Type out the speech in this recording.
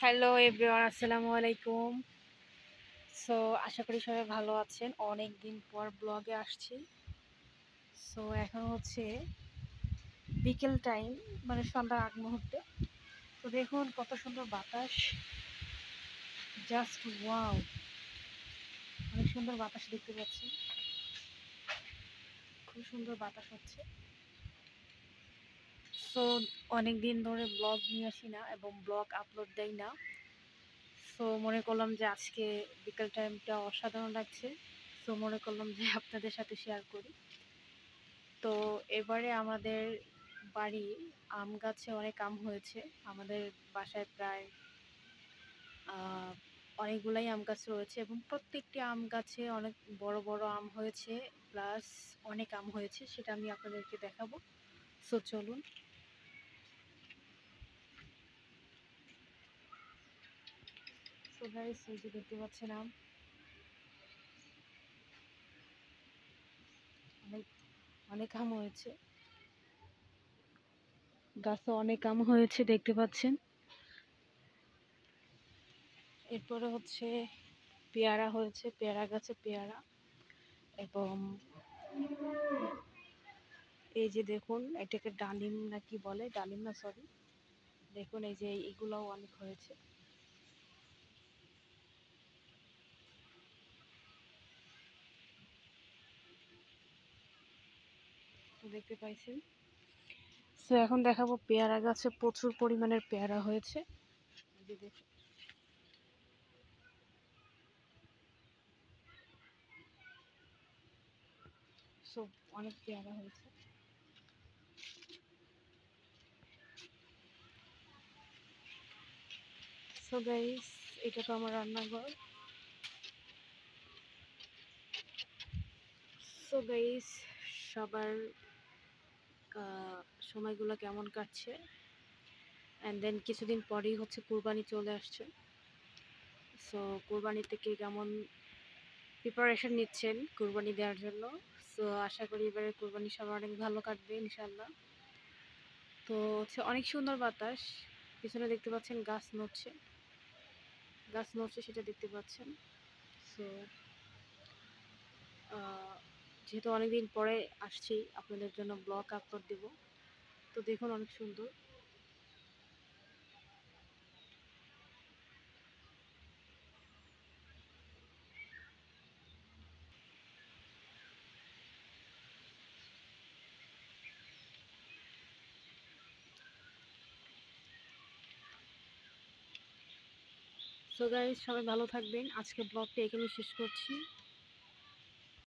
Hello everyone, আসসালামু আলাইকুম। So আশা করি সবাই ভালো আছেন। অনেক দিন পর ব্লগে আসছি। সো এখন হচ্ছে বিকেল টাইম, মানে সন্ধ্যার আগ মুহূর্তে। তো দেখুন কত সুন্দর বাতাস, জাস্ট ওয়াও! অনেক সুন্দর বাতাস দেখতে পাচ্ছি, খুব সুন্দর বাতাস হচ্ছে। সো অনেক দিন ধরে ব্লগ নিয়ে আসি না এবং ব্লগ আপলোড দেই না। সো মনে করলাম যে আজকে বিকেল টাইমটা অসাধারণ লাগছে। সো মনে করলাম যে আপনাদের সাথে শেয়ার করি। তো এবারে আমাদের বাড়ি আম গাছে অনেক আম হয়েছে। আমাদের বাসায় প্রায় অনেকগুলাই আম গাছ রয়েছে এবং প্রত্যেকটি আম গাছে অনেক বড় বড় আম হয়েছে, প্লাস অনেক আম হয়েছে, সেটা আমি আপনাদেরকে দেখাবো। সো চলুন। সো গাইস, এই যে দেখতে পাচ্ছেন আম, অনেক অনেক আম হয়েছে, গাছে অনেক আম হয়েছে দেখতে পাচ্ছেন। এরপরে হচ্ছে পেয়ারা হয়েছে, পেয়ারা গাছে পেয়ারা। এবং এই যে দেখুন, এটাকে ডালিম না কি বলে, ডালিম না সরি, দেখুন এই যে এগুলাও অনেক হয়েছে। তো দেখতে পাইছেন। তো এখন দেখাবো পেয়ারা গাছে প্রচুর পরিমাণের পেয়ারা হয়েছে। এই যে দেখুন, সো অনেক পেয়ারা হয়েছে। সো গাইস, এটা তো আমার রান্নাঘর। সো গাইস, সবার সময়গুলো কেমন কাটছে? অ্যান্ড দেন কিছুদিন পরেই হচ্ছে কুরবানি চলে আসছে। সো কুরবানি থেকে কেমন প্রিপারেশন নিচ্ছেন কুরবানি দেওয়ার জন্য? সো আশা করি এবারে কুরবানি সবার অনেক ভালো কাটবে ইনশাল্লাহ। তো হচ্ছে অনেক সুন্দর বাতাস, পিছনে দেখতে পাচ্ছেন গাছ নড়ছে, গাছ নড়ছে সেটা দেখতে পাচ্ছেন। সো যেহেতু অনেকদিন পরে আসছি, আপনাদের জন্য ব্লগ আপলোড দেব। তো দেখুন অনেক সুন্দর। সো গাইস, সবাই ভালো থাকবেন। আজকে ব্লগটা এখানেই শেষ করছি।